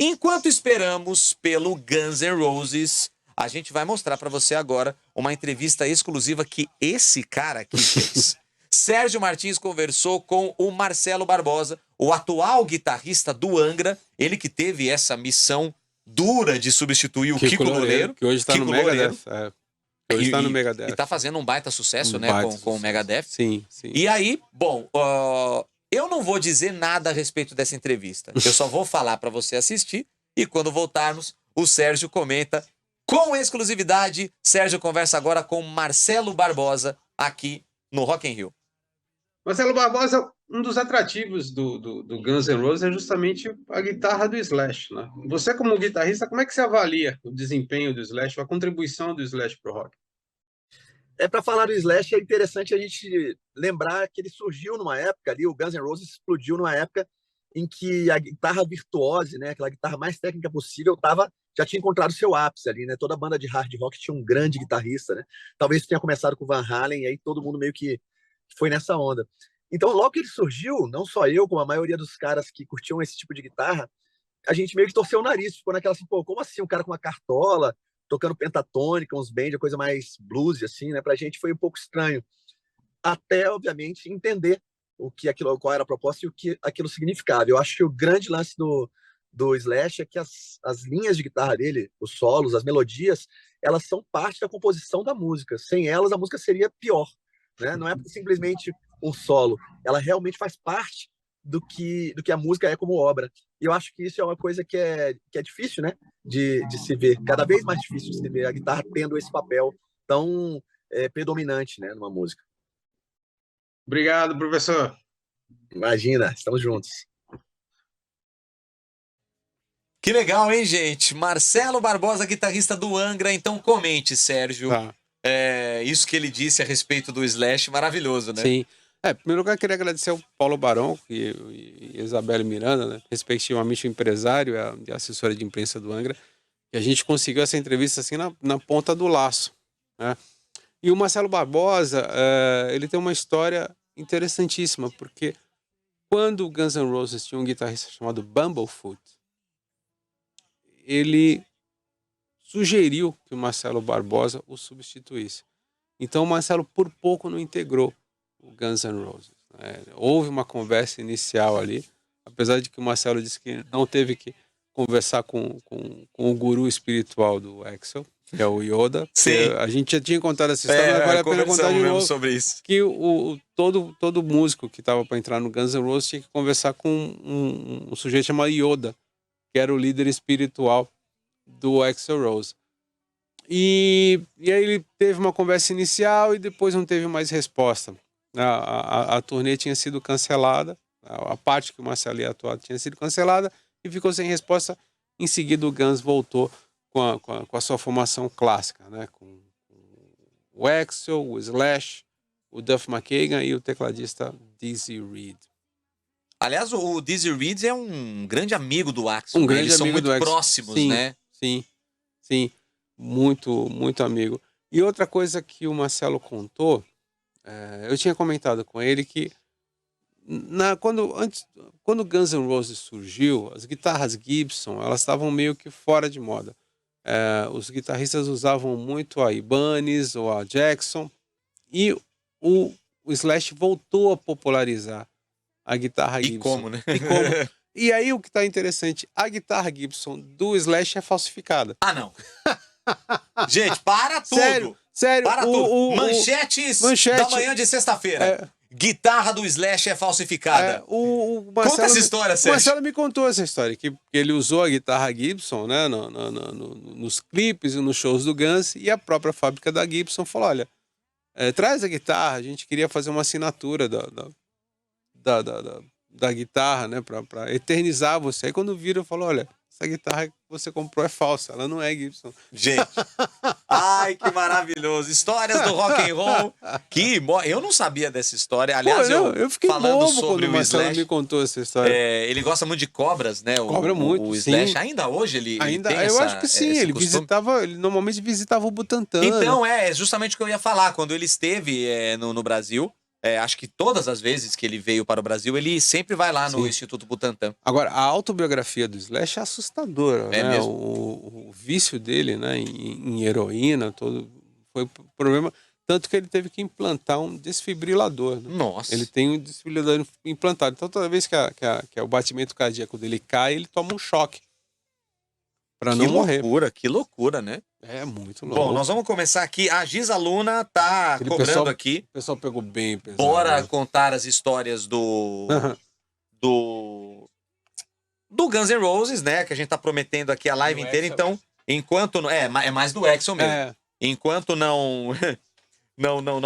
Enquanto esperamos pelo Guns N' Roses, a gente vai mostrar para você agora uma entrevista exclusiva que esse cara aqui fez. Sérgio Martins conversou com o Marcelo Barbosa, o atual guitarrista do Angra, ele que teve essa missão dura de substituir o Kiko Loureiro, que hoje está no Megadeth. Hoje está no Megadeth. E tá fazendo um baita sucesso, né, com o Megadeth. Sim, sim. E aí, bom, eu não vou dizer nada a respeito dessa entrevista. Eu só vou falar para você assistir e quando voltarmos, o Sérgio comenta com exclusividade. Sérgio conversa agora com Marcelo Barbosa aqui no Rock in Rio. Marcelo Barbosa, um dos atrativos do Guns N' Roses é justamente a guitarra do Slash, né? Você, como guitarrista, como é que você avalia o desempenho do Slash, a contribuição do Slash para o rock? Para falar do Slash, é interessante a gente lembrar que ele surgiu numa época ali, o Guns N' Roses explodiu numa época em que a guitarra virtuose, né, aquela guitarra mais técnica possível, já tinha encontrado seu ápice ali, né? Toda banda de hard rock tinha um grande guitarrista, né? Talvez tenha começado com o Van Halen, e aí todo mundo meio que foi nessa onda. Então, logo que ele surgiu, não só eu, como a maioria dos caras que curtiam esse tipo de guitarra, a gente meio que torceu o nariz, ficou naquela assim, pô, como assim um cara com uma cartola, tocando pentatônica, uns band, coisa mais blues, assim, né? Pra gente foi um pouco estranho. Até, obviamente, entender qual era a proposta e o que aquilo significava. Eu acho que o grande lance do Slash é que as linhas de guitarra dele, os solos, as melodias, elas são parte da composição da música. Sem elas, a música seria pior, né? Não é simplesmente um solo. Ela realmente faz parte do que a música é como obra. E eu acho que isso é uma coisa que é difícil, né? De se ver. Cada vez mais difícil de se ver a guitarra tendo esse papel tão predominante, né, numa música. Obrigado, professor. Imagina, estamos juntos. Que legal, hein, gente? Marcelo Barbosa, guitarrista do Angra. Então comente, Sérgio. Tá. Isso que ele disse a respeito do Slash, maravilhoso, né? Sim. Em primeiro lugar, eu queria agradecer ao Paulo Barão e Isabelle Miranda, né, respectivamente o empresário e a assessora de imprensa do Angra, que a gente conseguiu essa entrevista assim na ponta do laço, né? E o Marcelo Barbosa, ele tem uma história interessantíssima, porque quando o Guns N' Roses tinha um guitarrista chamado Bumblefoot, ele sugeriu que o Marcelo Barbosa o substituísse. Então o Marcelo por pouco não integrou o Guns N' Roses, né? Houve uma conversa inicial ali, apesar de que o Marcelo disse que não teve que conversar com o guru espiritual do Axl, que é o Yoda. Sim. A gente já tinha contado essa história, mas vale a pena contar de novo sobre isso. Que todo músico que estava para entrar no Guns N' Roses tinha que conversar com um sujeito chamado Yoda, que era o líder espiritual do Axl Rose. E aí ele teve uma conversa inicial e depois não teve mais resposta. A turnê tinha sido cancelada, a parte que o Marcelo ia atuar tinha sido cancelada e ficou sem resposta. Em seguida o Guns voltou com a sua formação clássica, né? Com o Axl, o Slash, o Duff McKagan e o tecladista Dizzy Reed. Aliás, o Dizzy Reed é um grande amigo do Axl. Um grande Eles são amigo muito do Axl. próximos, Sim, né? Sim. Muito, muito amigo. E outra coisa que o Marcelo contou, eu tinha comentado com ele que quando o Guns N' Roses surgiu, as guitarras Gibson, elas estavam meio que fora de moda. Os guitarristas usavam muito a Ibanez ou a Jackson, e o Slash voltou a popularizar a guitarra Gibson. E como, né? E aí o que está interessante, a guitarra Gibson do Slash é falsificada. Ah, não. Gente, para tudo. Sério. Para tudo. Manchetes da manhã de sexta-feira. Guitarra do Slash é falsificada. Conta essa história, Sérgio. O Marcelo me contou essa história, que ele usou a guitarra Gibson, né, nos clipes e nos shows do Guns, e a própria fábrica da Gibson falou, olha, traz a guitarra, a gente queria fazer uma assinatura da guitarra, né, para eternizar você. Aí quando viram, falou, olha, essa guitarra que você comprou é falsa, ela não é Gibson. Gente, ai, que maravilhoso. Histórias do rock and roll. Eu não sabia dessa história. Aliás, eu fiquei falando bobo sobre quando o o Marcelo Slash, me contou essa história. Ele gosta muito de cobras, né? Cobra muito, o Slash. sim. Ainda hoje ele tem Eu acho que sim, ele costume? ele normalmente visitava o Butantã. Então, é justamente o que eu ia falar. Quando ele esteve no Brasil, acho que todas as vezes que ele veio para o Brasil, ele sempre vai lá no Sim. Instituto Butantan. Agora, a autobiografia do Slash é assustadora, É né? mesmo? O vício dele, né, em heroína, todo foi problema, tanto que ele teve que implantar um desfibrilador, né? Nossa. Ele tem um desfibrilador implantado. Então, toda vez que o batimento cardíaco dele cai, ele toma um choque para não morrer. Que loucura, né? É muito louco. Bom, nós vamos começar aqui. A Giza Luna tá Aquele cobrando pessoal- aqui. O pessoal pegou bem pesado. Bora né? contar as histórias do Guns N' Roses, né? Que a gente tá prometendo aqui a live Do inteira. Axl. Então, enquanto... É mais do Axl mesmo. É, Enquanto não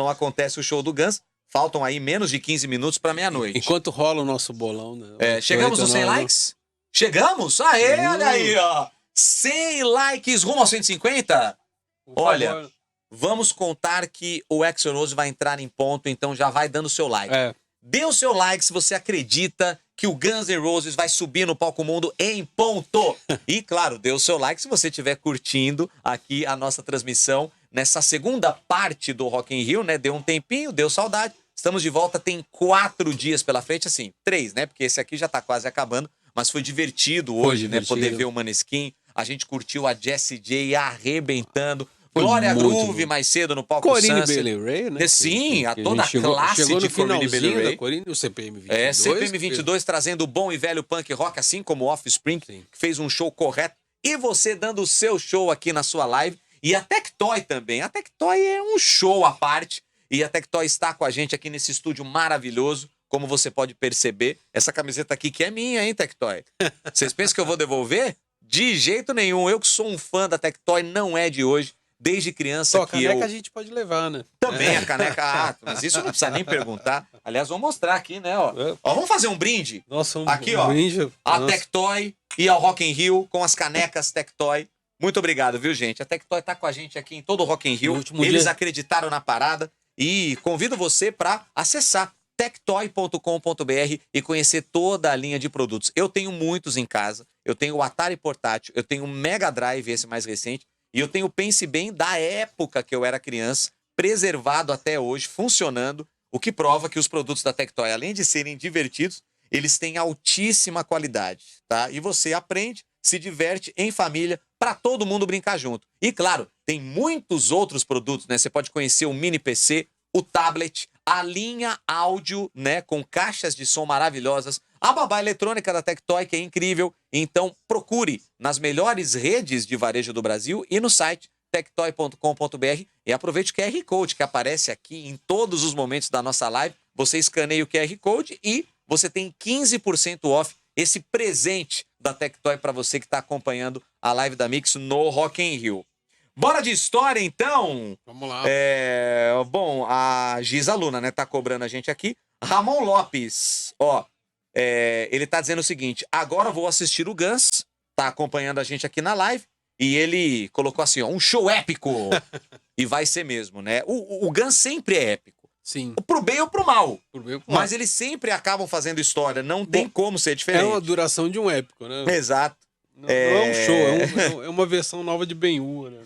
acontece o show do Guns, faltam aí menos de 15 minutos para meia-noite. enquanto rola o nosso bolão, né? Chegamos nos 100 Não, não. likes? Chegamos? Aê, olha aí, ó. 100 likes rumo aos 150? Por Olha, favor. Vamos contar que o Axl Rose vai entrar em ponto, então já vai dando seu like. É, Dê o seu like se você acredita que o Guns N' Roses vai subir no palco mundo em ponto. E, claro, dê o seu like se você estiver curtindo aqui a nossa transmissão nessa segunda parte do Rock in Rio, né? Deu um tempinho, deu saudade. Estamos de volta, tem 4 dias pela frente, assim, 3, né? Porque esse aqui já tá quase acabando, mas foi divertido hoje, né? divertido. Poder ver o Maneskin. A gente curtiu a Jessie J arrebentando. Foi Glória muito Groove bom. mais cedo no palco Corinne Sunset. Bailey Ray, né? Sim, a toda a gente classe chegou de no Corinne Bailey finalzinho Ray. da Corinne, o CPM 22. CPM 22 trazendo o bom e velho punk rock, assim como o Offspring, Sim. que fez um show correto. E você dando o seu show aqui na sua live. E a Tectoy também. A Tectoy é um show à parte. E a Tectoy está com a gente aqui nesse estúdio maravilhoso. Como você pode perceber, essa camiseta aqui que é minha, hein, Tectoy? Vocês pensam que eu vou devolver? De jeito nenhum. Eu que sou um fã da Tectoy, não é de hoje. Desde criança Só a que caneca eu... a gente pode levar, né? Também a caneca, mas isso não precisa nem perguntar. Aliás, vou mostrar aqui, né? Ó, vamos fazer um brinde. Nossa, Aqui, ó, brinde. A Nossa. Tectoy e ao Rock in Rio com as canecas Tectoy. Muito obrigado, viu, gente? A Tectoy tá com a gente aqui em todo o Rock in Rio. No último Eles dia- acreditaram na parada e convido você para acessar tectoy.com.br e conhecer toda a linha de produtos. Eu tenho muitos em casa. Eu tenho o Atari portátil, eu tenho o Mega Drive, esse mais recente, e eu tenho o Pense Bem da época que eu era criança, preservado até hoje, funcionando, o que prova que os produtos da Tectoy, além de serem divertidos, eles têm altíssima qualidade, tá? E você aprende, se diverte em família, para todo mundo brincar junto. E claro, tem muitos outros produtos, né? Você pode conhecer o mini PC, o tablet, a linha áudio, né, com caixas de som maravilhosas, a babá eletrônica da Tectoy, que é incrível. Então, procure nas melhores redes de varejo do Brasil e no site tectoy.com.br e aproveite o QR Code que aparece aqui em todos os momentos da nossa live. Você escaneia o QR Code e você tem 15% off esse presente da Tectoy para você que está acompanhando a live da Mix no Rock in Rio. Bora de história, então? Vamos lá. Bom, a Giza Luna, né, tá cobrando a gente aqui. Ramon Lopes, ó, ele tá dizendo o seguinte, agora vou assistir o Guns, tá acompanhando a gente aqui na live, e ele colocou assim, ó, um show épico. E vai ser mesmo, né? O Guns sempre é épico. Sim. Pro bem ou pro mal. Por bem, Mas eles sempre acabam fazendo história, não tem como ser diferente. é uma duração de um épico, né? Exato. Não é um show, é uma versão nova de Ben-Hur, né?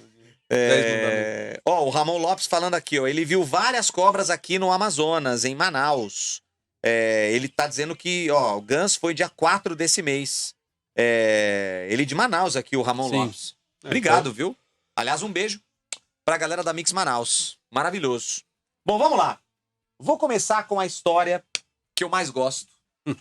10 mandamentos. Ó, o Ramon Lopes falando aqui, ó. Ele viu várias cobras aqui no Amazonas, em Manaus. Ele tá dizendo que, ó, o Guns foi dia 4 desse mês. Ele de Manaus aqui, o Ramon Sim. Lopes. Obrigado, viu? Aliás, um beijo pra galera da Mix Manaus. Maravilhoso. Bom, vamos lá. Vou começar com a história que eu mais gosto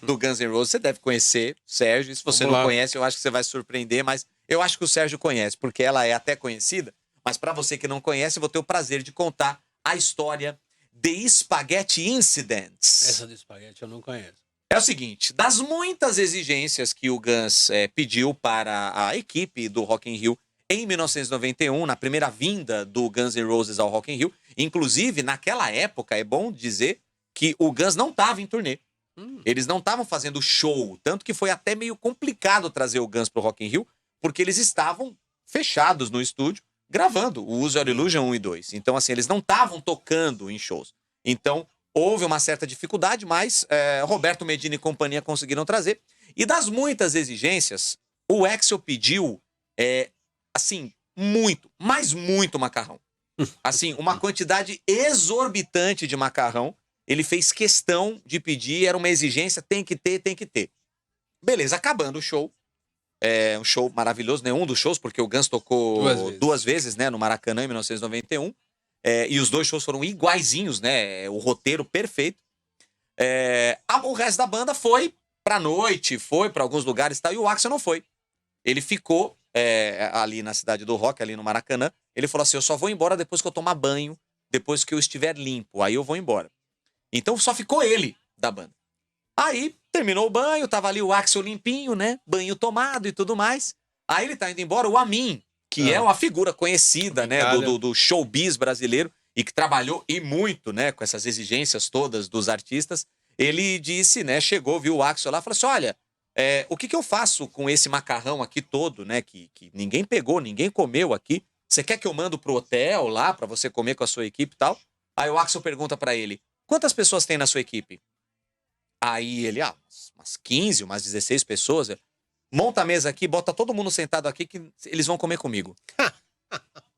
do Guns N' Roses. Você deve conhecer, Sérgio. E se você Vamos não lá. conhece, eu acho que você vai se surpreender, mas eu acho que o Sérgio conhece, porque ela é até conhecida. Mas para você que não conhece, eu vou ter o prazer de contar a história The Spaghetti Incidents. Essa do espaguete eu não conheço. É o seguinte, das muitas exigências que o Guns pediu para a equipe do Rock in Rio em 1991, na primeira vinda do Guns N' Roses ao Rock in Rio, inclusive naquela época, é bom dizer que o Guns não estava em turnê. Eles não estavam fazendo show, tanto que foi até meio complicado trazer o Guns pro Rock in Rio, porque eles estavam fechados no estúdio, gravando o Use Your Illusion 1 e 2. Então, assim, eles não estavam tocando em shows. Então, houve uma certa dificuldade, mas Roberto Medina e companhia conseguiram trazer. E das muitas exigências, o Axl pediu, assim, muito, mas muito macarrão. Assim, uma quantidade exorbitante de macarrão. ele fez questão de pedir, era uma exigência, tem que ter, tem que ter. Beleza, acabando o show. É um show maravilhoso, né? Um dos shows, porque o Guns tocou duas vezes, né? No Maracanã, em 1991. E os dois shows foram iguaizinhos, né? O roteiro perfeito. O resto da banda foi pra noite, foi pra alguns lugares e tal, e o Axl não foi. Ele ficou ali na Cidade do Rock, ali no Maracanã. Ele falou assim, eu só vou embora depois que eu tomar banho, depois que eu estiver limpo, aí eu vou embora. Então só ficou ele da banda. Aí terminou o banho, tava ali o Axl limpinho, né? Banho tomado e tudo mais. Aí ele tá indo embora, o Amin, que é uma figura conhecida, né, do showbiz brasileiro e que trabalhou e muito, né, com essas exigências todas dos artistas. Ele disse, né, chegou, viu o Axl lá, falou assim, olha, o que eu faço com esse macarrão aqui todo, né, que ninguém pegou, ninguém comeu aqui? Você quer que eu mando pro hotel lá pra você comer com a sua equipe e tal? Aí o Axl pergunta pra ele, quantas pessoas tem na sua equipe? Aí ele, umas 15, umas 16 pessoas. Monta a mesa aqui, bota todo mundo sentado aqui que eles vão comer comigo.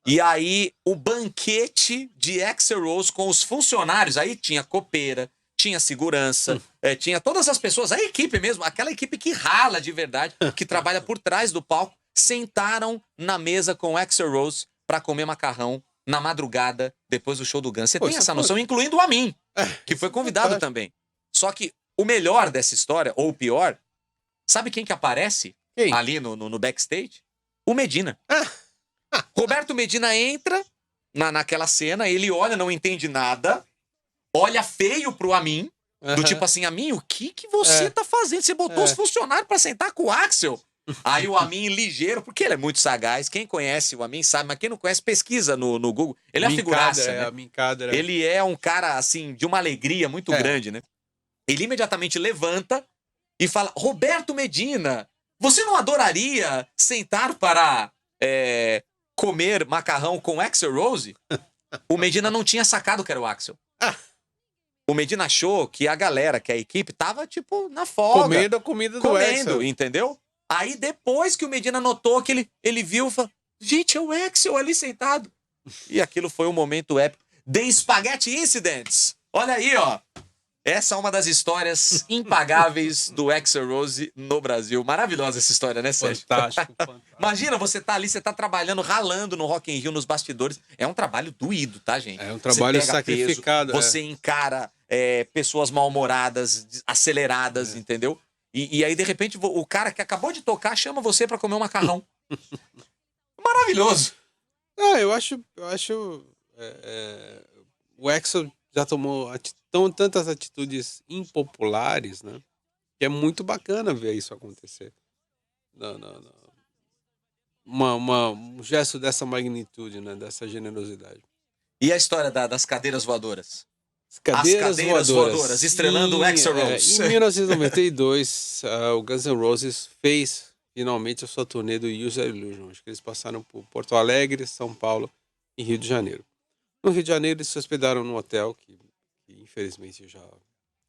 E aí, o banquete de Axl Rose com os funcionários. Aí tinha copeira, tinha segurança, tinha todas as pessoas, a equipe mesmo, aquela equipe que rala de verdade, que trabalha por trás do palco, sentaram na mesa com Axl Rose pra comer macarrão na madrugada, depois do show do Guns. Você tem essa noção, incluindo o Amin, que foi convidado também. Só que o melhor dessa história, ou o pior, sabe quem que aparece ali no backstage? O Medina. Roberto Medina entra naquela cena, ele olha, não entende nada, olha feio pro Amin, do tipo assim, Amin, o que você tá fazendo? Você botou os funcionários pra sentar com o Axl? Aí o Amin, ligeiro, porque ele é muito sagaz, quem conhece o Amin sabe, mas quem não conhece, pesquisa no Google. Ele é a figuraça, né? Ele é um cara, assim, de uma alegria muito grande, né? Ele imediatamente levanta e fala, Roberto Medina, você não adoraria sentar para comer macarrão com Axl Rose? O Medina não tinha sacado que era o Axl. O Medina achou que a galera, que a equipe, tava, tipo, na folga. Comendo a comida do Axl. Entendeu? Aí, depois que o Medina notou que ele viu, falou, gente, é o Axl ali sentado. E aquilo foi um momento épico. The Spaghetti Incidents. Olha aí, ó. Essa é uma das histórias impagáveis do Axl Rose no Brasil. Maravilhosa essa história, né, Sérgio? Fantástico. Imagina, você tá ali, você tá trabalhando, ralando no Rock in Rio, nos bastidores. É um trabalho doído, tá, gente? É um trabalho sacrificado. Você encara pessoas mal-humoradas, aceleradas, entendeu? E aí, de repente, o cara que acabou de tocar chama você pra comer um macarrão. Maravilhoso. Eu acho o Axl já tomou tantas atitudes impopulares, né? Que é muito bacana ver isso acontecer. Um gesto dessa magnitude, né? Dessa generosidade. E a história das cadeiras voadoras? As cadeiras voadoras estrelando o Axl Rose. Em 1992, o Guns N' Roses fez finalmente a sua turnê do Use Your Illusion. Acho que eles passaram por Porto Alegre, São Paulo e Rio de Janeiro. No Rio de Janeiro, eles se hospedaram num hotel que infelizmente já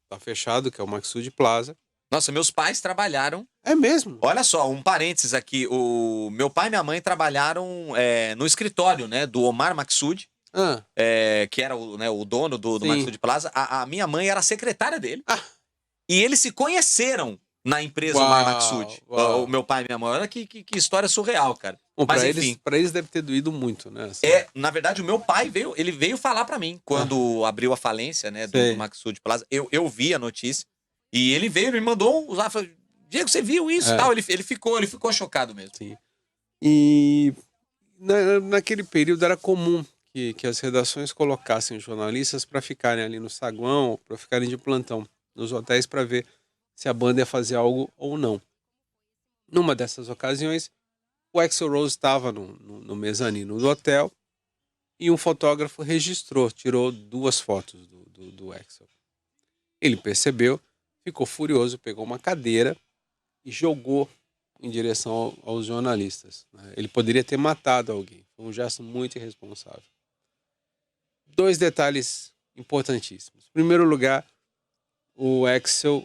está fechado, que é o Maxud Plaza. Nossa, meus pais trabalharam. É mesmo? Olha só, um parênteses aqui. O meu pai e minha mãe trabalharam no escritório, né, do Omar Maxud, que era o dono do Maxud Plaza. A minha mãe era a secretária dele. E eles se conheceram na empresa Omar Maxud. O meu pai e minha mãe. Olha que história surreal, cara. Bom, mas enfim. Pra eles deve ter doído muito, né? Assim. Na verdade, o meu pai veio falar pra mim quando abriu a falência, né, do Maxud Plaza. Eu vi a notícia e ele veio e me mandou usar. Falou, Diego, você viu isso e tal? Ele ficou chocado mesmo. Sim. E naquele período era comum que as redações colocassem jornalistas para ficarem ali no saguão, para ficarem de plantão nos hotéis para ver se a banda ia fazer algo ou não. Numa dessas ocasiões, o Axl Rose estava no mezanino do hotel e um fotógrafo tirou 2 fotos do Axl. Ele percebeu, ficou furioso, pegou uma cadeira e jogou em direção aos jornalistas. Ele poderia ter matado alguém. Foi um gesto muito irresponsável. 2 detalhes importantíssimos. Em primeiro lugar, o Axl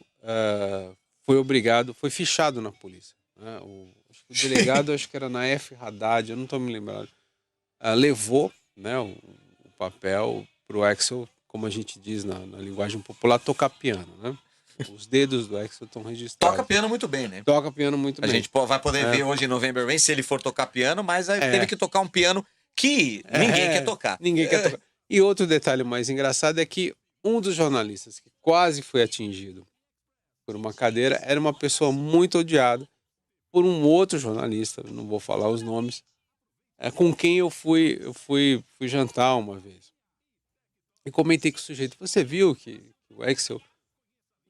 foi fichado na polícia. O delegado, acho que era na F. Haddad, eu não estou me lembrando, levou, né, o papel para o Axl como a gente diz na linguagem popular, tocar piano, né? Os dedos do Axl estão registrados. Toca piano muito bem, né? Toca piano muito A bem. gente vai poder ver hoje em November Rain se ele for tocar piano, mas aí teve que tocar um piano que ninguém quer tocar. Ninguém quer tocar. E outro detalhe mais engraçado é que um dos jornalistas que quase foi atingido por uma cadeira era uma pessoa muito odiada por um outro jornalista, não vou falar os nomes, com quem eu fui jantar uma vez. E comentei com o sujeito, você viu que o Axl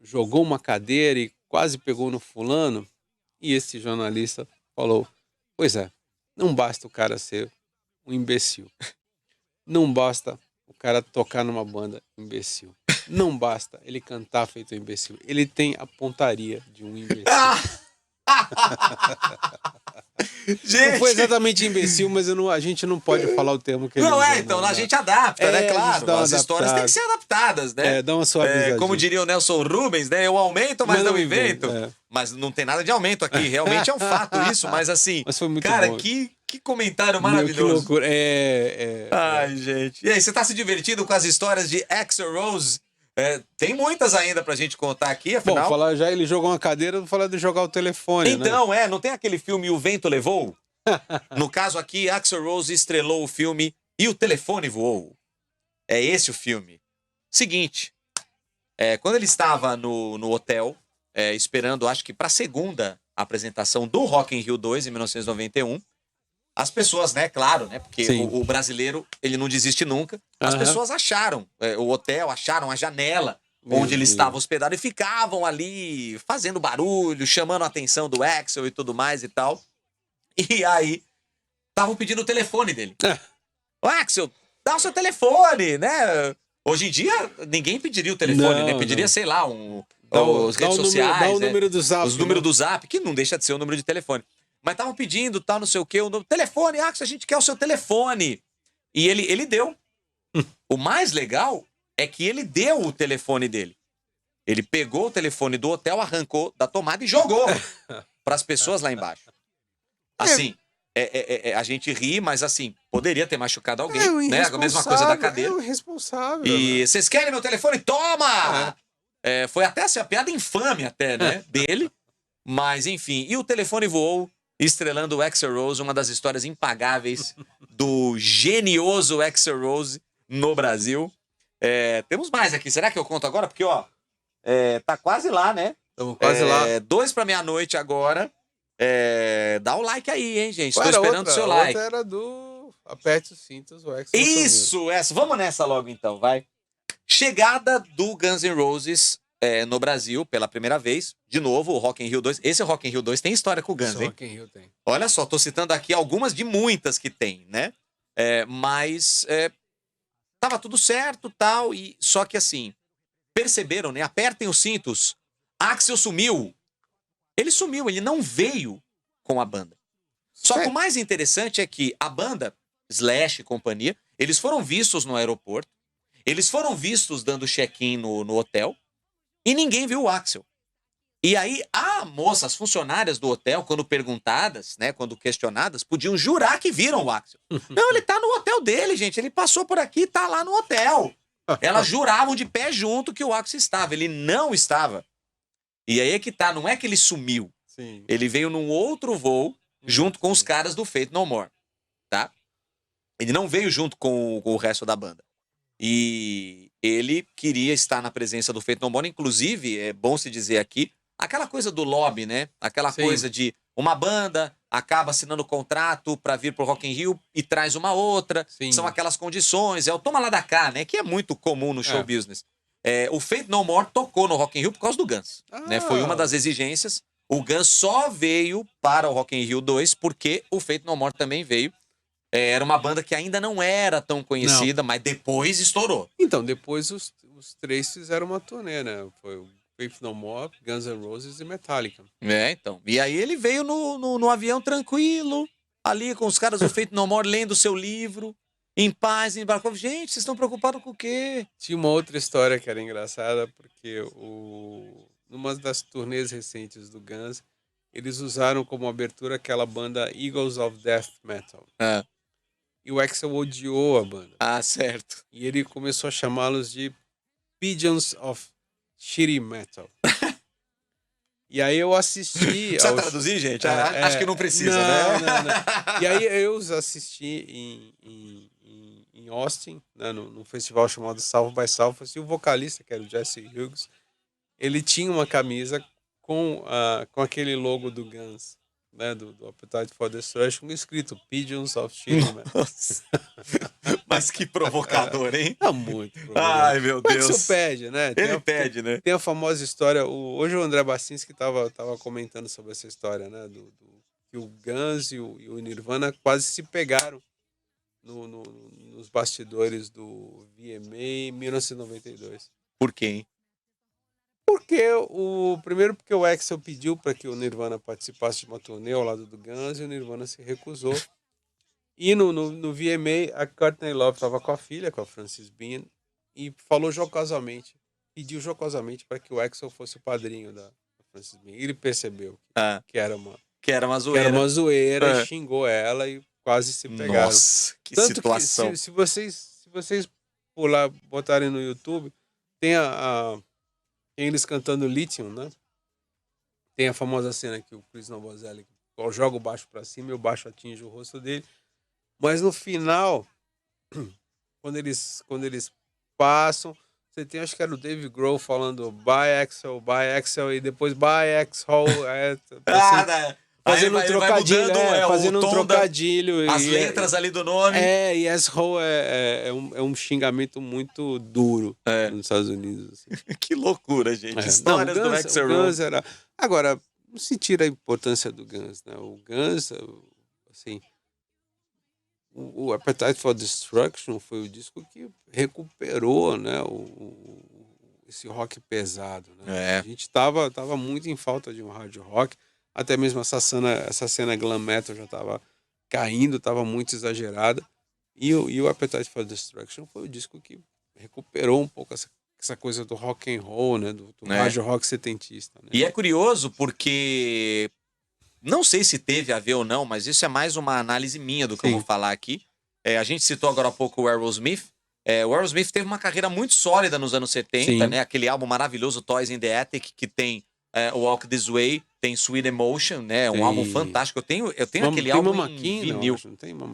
jogou uma cadeira e quase pegou no fulano? E esse jornalista falou, pois é, não basta o cara ser um imbecil. Não basta o cara tocar numa banda imbecil. Não basta ele cantar feito um imbecil. Ele tem a pontaria de um imbecil. Gente! Não foi exatamente imbecil, mas a gente não pode falar o termo que ele Não usou, então a gente adapta, né? a gente Claro, dá uma as histórias têm que ser adaptadas, né? dá uma suavizadinha. Como diria o Nelson Rubens, né? Eu aumento, mas não invento. Mas não tem nada de aumento aqui, realmente é um fato isso, mas assim... Mas foi muito cara, bom. que comentário Meu, maravilhoso. que loucura. Ai, gente. E aí, você tá se divertindo com as histórias de Axl Rose? Tem muitas ainda pra gente contar aqui, afinal... Bom, falar já ele jogou uma cadeira, vou falar de jogar o telefone, então, né? não tem aquele filme O Vento Levou? No caso aqui, Axl Rose estrelou o filme E o Telefone Voou. É esse o filme. Seguinte, quando ele estava no hotel, esperando, acho que para a segunda apresentação do Rock in Rio 2, em 1991, as pessoas, né, claro, né, porque o brasileiro, ele não desiste nunca, as pessoas acharam o hotel, acharam a janela onde ele estava hospedado e ficavam ali fazendo barulho, chamando a atenção do Axl e tudo mais e tal. E aí, estavam pedindo o telefone dele. Ô, Axl, dá o seu telefone, né? Hoje em dia, ninguém pediria o telefone, né? Pediria, sei lá, as redes sociais. Dá o número do Zap. Os números do Zap, que não deixa de ser o número de telefone. Mas estavam pedindo, tal, não sei o quê, o telefone, Axl, a gente quer o seu telefone. E ele deu. O mais legal é que ele deu o telefone dele. Ele pegou o telefone do hotel, arrancou da tomada e jogou para as pessoas lá embaixo. Assim, a gente ri, mas assim, poderia ter machucado alguém, né? A mesma coisa da cadeira. É o irresponsável. E vocês querem meu telefone? Toma! Foi até assim, a piada infame até, né? Dele. Mas, enfim. E o telefone voou, estrelando o Axl Rose, uma das histórias impagáveis do genioso Axl Rose no Brasil. Temos mais aqui. Será que eu conto agora? Porque, ó, tá quase lá, né? Estamos quase lá. 2 para meia-noite agora. Dá o like aí, hein, gente? Estou esperando o seu like. A outra era do Aperte os Cintos, o Axl. Isso, essa. Vamos nessa logo então, vai. Chegada do Guns N' Roses no Brasil pela primeira vez. De novo, o Rock in Rio 2. Esse Rock in Rio 2 tem história com o Guns, hein? Rock in Rio tem. Olha só, tô citando aqui algumas de muitas que tem, né? Mas tava tudo certo, tal, e só que assim, perceberam, né? Apertem os cintos. Axl sumiu. Ele sumiu, ele não veio com a banda. Só que o mais interessante é que a banda, Slash e companhia, eles foram vistos no aeroporto, eles foram vistos dando check-in no hotel, e ninguém viu o Axl. E aí, as funcionárias do hotel, quando perguntadas, né, quando questionadas, podiam jurar que viram o Axl. Não, ele tá no hotel dele, gente, ele passou por aqui e tá lá no hotel. Elas juravam de pé junto que o Axl estava, ele não estava. E aí é que tá, não é que ele sumiu. Sim. Ele veio num outro voo junto com os caras do Faith No More, tá? Ele não veio junto com o resto da banda. E ele queria estar na presença do Faith No More, inclusive, é bom se dizer aqui, aquela coisa do lobby, né? Aquela coisa de uma banda acaba assinando contrato para vir pro Rock in Rio e traz uma outra. Sim. São aquelas condições, o toma lá da cá, né? Que é muito comum no show business. O Faith No More tocou no Rock in Rio por causa do Guns. Né? Foi uma das exigências. O Guns só veio para o Rock in Rio 2 porque o Faith No More também veio. Era uma banda que ainda não era tão conhecida, mas depois estourou. Então, depois os três fizeram uma turnê, né? Foi o Faith No More, Guns N' Roses e Metallica. Então. E aí ele veio no avião tranquilo, ali com os caras do Faith No More lendo seu livro, em paz, embarcou. Gente, vocês estão preocupados com o quê? Tinha uma outra história que era engraçada, porque numa das turnês recentes do Guns, eles usaram como abertura aquela banda Eagles of Death Metal. E o Axl odiou a banda. Ah, certo. E ele começou a chamá-los de Pigeons of Shitty Metal. E aí eu assisti... Precisa traduzir, gente? Acho que não precisa, né? Não. E aí eu os assisti em Austin, né, num festival chamado South by Southwest, e o vocalista, que era o Jesse Hughes, ele tinha uma camisa com aquele logo do Guns, né, do Appetite for Destruction, escrito Pigeons of Shitty Metal. Nossa. Mas que provocador, hein? Tá muito provocador. Ai, meu O Deus. Axl pede, né? Ele pede, né? Tem a famosa história, hoje o André Bacinski tava comentando sobre essa história, né? Que o Guns e o Nirvana quase se pegaram nos bastidores do VMA em 1992. Por quê, hein? Primeiro porque o Axl pediu para que o Nirvana participasse de uma turnê ao lado do Guns e o Nirvana se recusou. E no VMA, a Courtney Love estava com a filha, com a Frances Bean, e pediu jocosamente para que o Axl fosse o padrinho da Frances Bean. E ele percebeu que era uma zoeira, e xingou ela e quase se pegaram. Nossa, que Tanto situação. que se vocês botarem no YouTube, tem tem eles cantando Lithium, né? Tem a famosa cena que o Chris Novoselic joga o baixo para cima e o baixo atinge o rosto dele. Mas no final, quando eles passam, você tem, acho que era o Dave Grohl falando bye Axl, e depois bye Axl, fazendo um trocadilho, fazendo um trocadilho. As letras ali do nome. E asshole é um xingamento muito duro nos Estados Unidos. Assim. Que loucura, gente. Histórias do Axl Rose. Agora, não se tira a importância do Guns, né? O Guns, assim... O Appetite for Destruction foi o disco que recuperou, né, esse rock pesado. Né? A gente tava muito em falta de um hard rock, até mesmo essa cena glam metal já estava caindo, estava muito exagerada. E o Appetite for Destruction foi o disco que recuperou um pouco essa coisa do rock and roll, né, do hard rock setentista. Né? E é curioso porque... Não sei se teve a ver ou não, mas isso é mais uma análise minha do que eu vou falar aqui. A gente citou agora há pouco o Aerosmith. O Aerosmith teve uma carreira muito sólida nos anos 70, né? Aquele álbum maravilhoso, Toys in the Attic, que tem Walk This Way, tem Sweet Emotion, né? Um álbum fantástico. Eu tenho aquele álbum em vinil.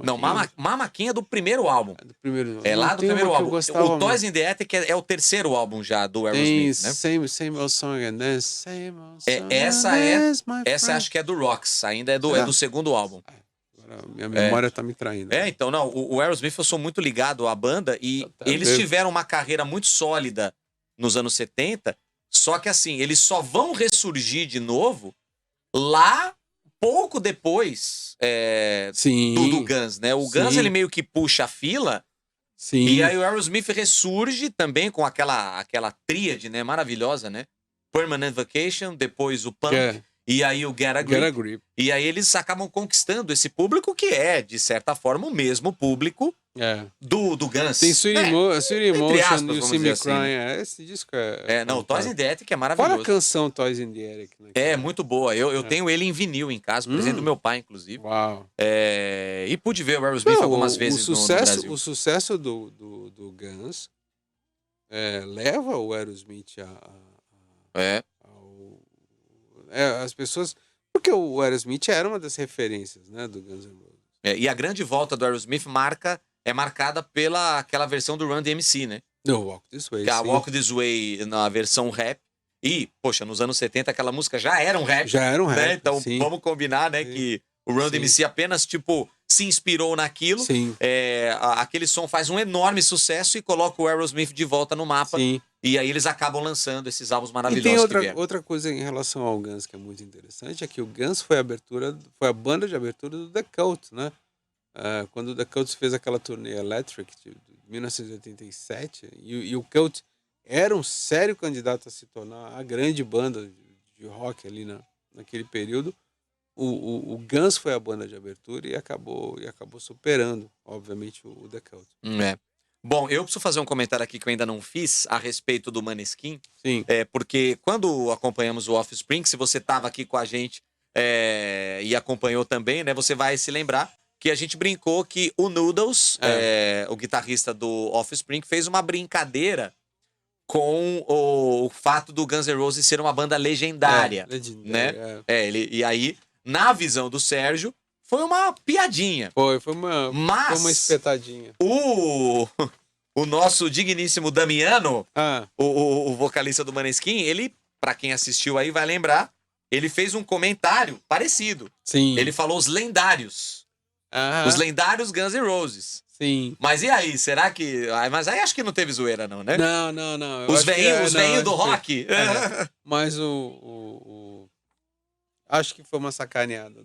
Não, Mama King é do primeiro álbum. É lá do primeiro álbum. O Toys in the Attic é o terceiro álbum já do Aerosmith, né? Same old song and dance, same old song essa acho que é do Rocks, ainda é do segundo álbum. Agora minha memória tá me traindo. Então, não, o Aerosmith eu sou muito ligado à banda e eles tiveram uma carreira muito sólida nos anos 70, só que assim, eles só vão ressurgir de novo lá pouco depois do Guns, né? O Guns, ele meio que puxa a fila. Sim. E aí o Aerosmith ressurge também com aquela tríade, né, maravilhosa, né? Permanent Vacation, depois o Pump, e aí o Get a Grip. E aí eles acabam conquistando esse público que é, de certa forma, o mesmo público do Guns. Tem Sweet Emotion e o See Me assim, Crying. Esse disco não, o Toys in the Attic é maravilhoso. Fora a canção Toys in the Attic. Né? É muito boa. Eu tenho ele em vinil em casa, presente do meu pai, inclusive. Uau. E pude ver o Aerosmith algumas vezes no Brasil. O sucesso do Guns leva o Aerosmith as pessoas... Porque o Aerosmith era uma das referências, né, do Guns N' Roses. E a grande volta do Aerosmith é marcada pela aquela versão do Run DMC, né? Walk This Way. A Walk This Way na versão rap. E, poxa, nos anos 70 aquela música já era um rap. Já era um rap, né? Então vamos combinar, né, que o Run DMC apenas, se inspirou naquilo. Sim. Aquele som faz um enorme sucesso e coloca o Aerosmith de volta no mapa. Sim. E aí eles acabam lançando esses álbuns maravilhosos. E tem outra coisa em relação ao Guns que é muito interessante, é que o Guns foi a banda de abertura do The Cult, né? Quando o The Cult fez aquela turnê Electric de 1987, e o Cult era um sério candidato a se tornar a grande banda de rock ali naquele período, o Guns foi a banda de abertura e acabou superando, obviamente, o The Cult. Bom, eu preciso fazer um comentário aqui que eu ainda não fiz a respeito do Maneskin. Sim. Porque quando acompanhamos o Offspring, se você estava aqui com a gente e acompanhou também, né, você vai se lembrar que a gente brincou que o Noodles, o guitarrista do Offspring, fez uma brincadeira com o fato do Guns N' Roses ser uma banda legendária, né? E aí, na visão do Sérgio, foi uma piadinha. Foi uma espetadinha. O nosso digníssimo Damiano, Ah, o vocalista do Maneskin, ele, pra quem assistiu aí, vai lembrar, ele fez um comentário parecido. sim. Ele falou os lendários. Aham, Os lendários Guns N' Roses. sim. Mas e aí, será que... Mas aí acho que não teve zoeira não, né? Não. Eu Os acho que veinhos do acho que- rock. Mas acho que foi uma sacaneada